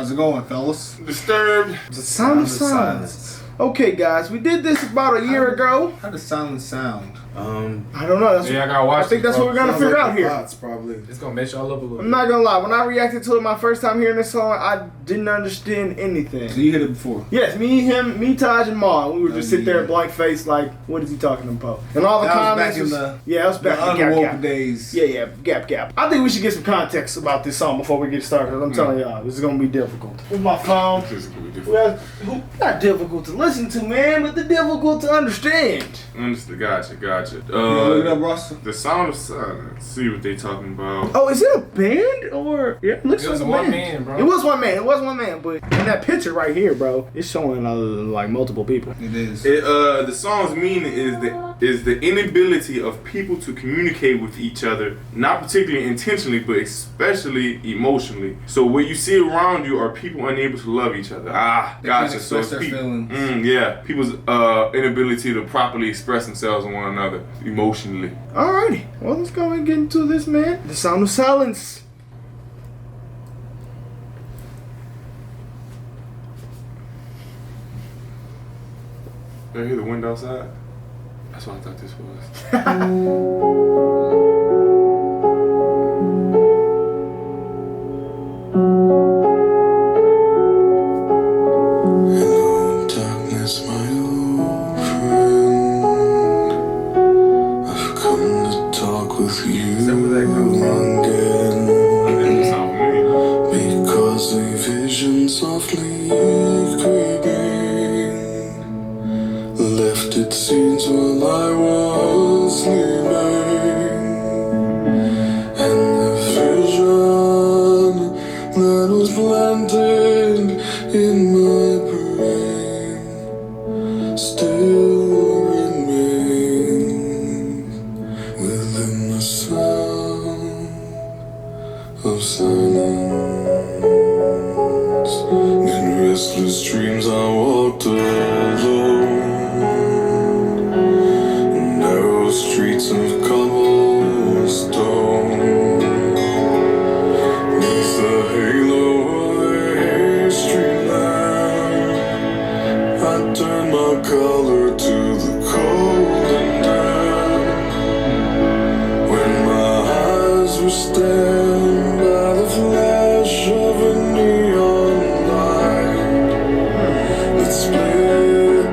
How's it going, fellas? Disturbed. The Sound of Silence. Okay, guys, we did this about a year ago. How does silence sound? I don't know. Yeah, I gotta watch. I think that's what we're gonna figure out here. Thoughts, probably. It's gonna mess y'all up a little. I'm not gonna lie. When I reacted to it my first time hearing this song, I didn't understand anything. So you hit it before? Yes, me, Taj, and Ma. We would just sit there yeah. blank face, like, what is he talking about? And all the That was comments. back in the yeah, that was back in the underwoke gap. days. Yeah, gap. I think we should get some context about this song before we get started. I'm telling y'all, this is gonna be difficult. With my phone. This is gonna be difficult. Well, not difficult to listen to, man, but the difficult to understand. Gotcha. Look it up, Russell. The Sound of Silence. See what they talking about. Oh, is it a band or? Yeah, it looks It was like a one band. man, bro. It was one man, but in that picture right here, bro, it's showing like multiple people. It is. The song's meaning is the inability of people to communicate with each other, not particularly intentionally, but especially emotionally. So what you see around you are people unable to love each other. They can't Gotcha. So express it's their feelings. yeah, people's inability to properly express themselves and one another emotionally. Alrighty, well, let's go and get into this, man. The Sound of Silence. Did I hear the wind outside? That's what I thought this was. Hello, darkness, my old friend. I've come to talk with you Is that where that comes from? again. That didn't sound familiar. Because a vision softly creeping left its seeds while I was sleeping, and the vision that was planted in my brain still remains within the sound of silence. In restless dreams I walked alone, narrow streets of cobblestone, neath the halo of a street lamp, I turned my collar to the cold and damp, when my eyes were stabbed by the flash of a neon light that split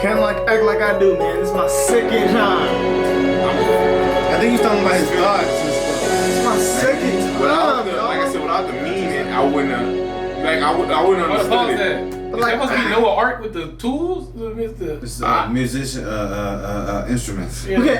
Can't act like I do, man. This is my second time. I think he's talking about his thoughts and stuff. It's my second Without time, the, like I dog. said, without the meaning, I wouldn't have. Like I wouldn't What the fuck is understand it. that? But Is like- that supposed to be Noah Ark with the tools? It's musician instruments. Yeah. Okay,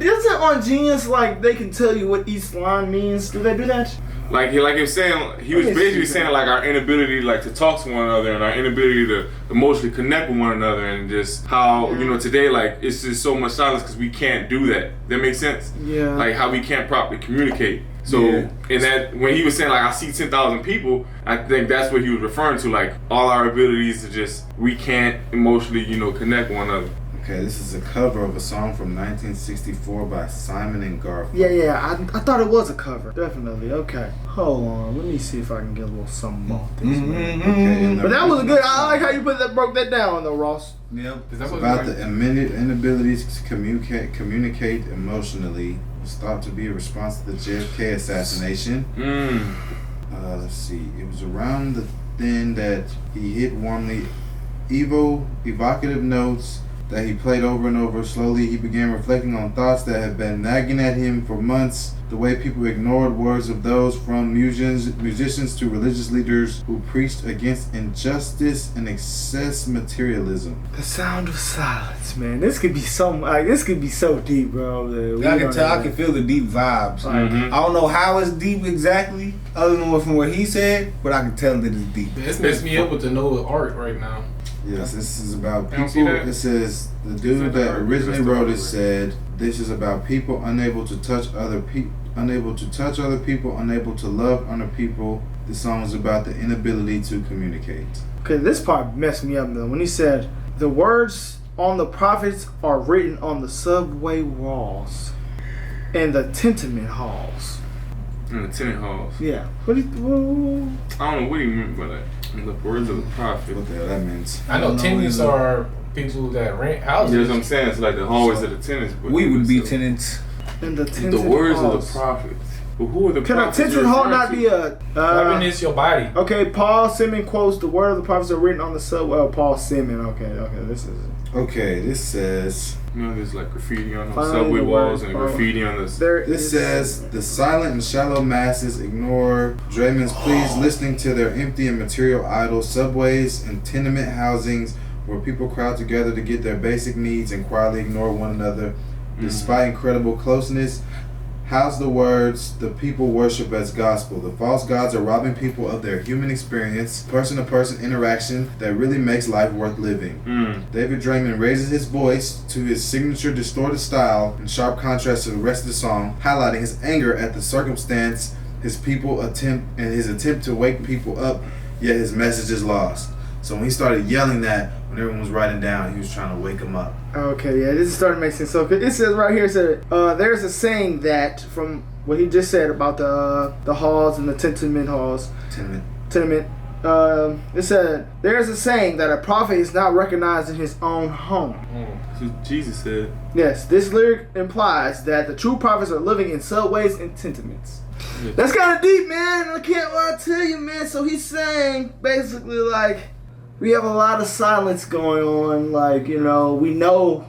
isn't on Genius like they can tell you what each line means? Do they do that? Like he was saying, he was Let me basically see saying that. like our inability like to talk to one another and our inability to emotionally connect with one another and just how today like it's just so much silence because we can't do that. That makes sense. Yeah. Like how we can't properly communicate. So Yeah. in that when he was saying like I see 10,000 people, I think that's what he was referring to. Like all our abilities to just we can't emotionally connect with one another. Okay, this is a cover of a song from 1964 by Simon and Garfunkel. Yeah. I thought it was a cover. Definitely. Okay. Hold on. Let me see if I can get a little something off this, man. Okay, and But that was a good. I like how you broke that down, though, Ross. Yep. Is that It's what about it's the inability to communicate emotionally. Was thought to be a response to the JFK assassination. Let's see. It was around the then that he hit warmly evocative notes that he played over and over. Slowly he began reflecting on thoughts that had been nagging at him for months. The way people ignored words of those from musicians to religious leaders who preached against injustice and excess materialism. The sound of silence, man. This could be so deep, bro. that we I can don't tell. I even- can feel the deep vibes. Mhm. I don't know how it's deep exactly, other than from what he said, but I can tell that it's deep. It's messed me up with the Noah Ark right now. Yes, this is about I don't see people. that. It says the dude that originally wrote it said this is about people unable to touch other people, unable to love other people. This song is about the inability to communicate. Okay, this part messed me up though. When he said the words on the prophets are written on the subway walls and the tenement halls. In the tenant halls. Yeah. What? I don't know what he meant by that. In the words of the prophet. What the hell that means? I know don't know tenants either. are people that rent That's what houses. I'm saying. It's like the hallways of the tenants. But We would be so- tenants. And the The tenement words halls. of the prophets. But who are the Can a prophets? tented you're hall referring not to? be a? Heaven is your body. Okay, Paul Simon quotes the word of the prophets are written on the subway. Paul Simon. Okay, this is. Okay, this says There's like graffiti on the Finally, subway the walls word and for- graffiti on the. There this is- says the silent and shallow masses ignore Draymond's pleas, listening to their empty and material idols, subways and tenement housings where people crowd together to get their basic needs and quietly ignore one another, despite incredible closeness. House the words the people worship as gospel. The false gods are robbing people of their human experience, person-to-person interaction that really makes life worth living. David Draymond raises his voice to his signature distorted style in sharp contrast to the rest of the song, highlighting his anger at the circumstance, his attempt to wake people up, yet his message is lost. So when he started yelling that, when everyone was writing down, he was trying to wake them up. Okay, yeah, this is starting to make sense. So it says right here, it said, there's a saying that from what he just said about the halls and the tenement halls, tenement. It said there's a saying that a prophet is not recognized in his own home. That's what Jesus said. Yes, this lyric implies that the true prophets are living in subways and tenements. Yeah. That's kind of deep, man. I can't lie to you, man. So he's saying basically like we have a lot of silence going on. Like, you know, we know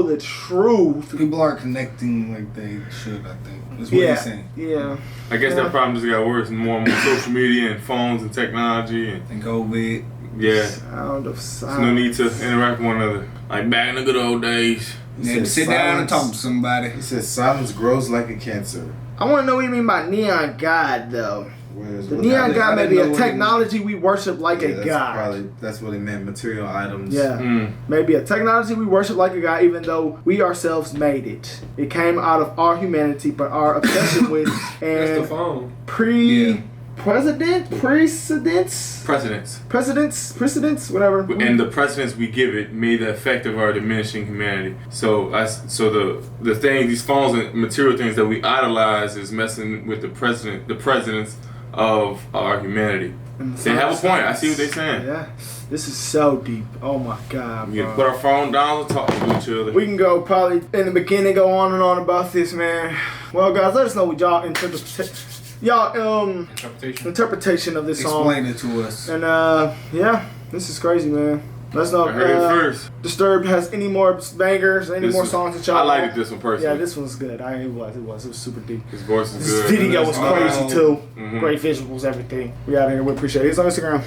the truth. People aren't connecting like they should, I think. That's what he's saying. Yeah. I guess that problem just got worse and more social media and phones and technology and And COVID. yeah. Sound of There's silence. no need to interact with one another. Like back in the good old days. Yeah, says sit down and silence. talk to somebody. He says silence grows like a cancer. I want to know what you mean by neon god, though. Whereas The what- neon I god may didn't be know a what he technology we worship like Yeah, a god. That's what he meant. Material items. Yeah. Maybe a technology we worship like a god, even though we ourselves made it. It came out of our humanity, but our obsession with That's the and phone. precedents, whatever. And the precedence we give it made the effect of our diminishing humanity. So the thing, these phones and material things that we idolize is messing with the precedence of our humanity. They have a point. I see what they're saying. Yeah. This is so deep. Oh my god, We can bro. put our phone down and talk to each other. We can go probably in the beginning, go on and on about this, man. Well, guys, let us know what y'all Interpretation. interpretation of this song. Explain it to us. And yeah, this is crazy, man. Let us know. I heard it first. Disturbed has any more bangers, any This more was- songs that y'all I like? liked this one personally. Yeah, this one's good. It was super deep. His voice is This good. video was crazy too. Mhm. Great visuals, everything. We out here. We appreciate it. It's on Instagram.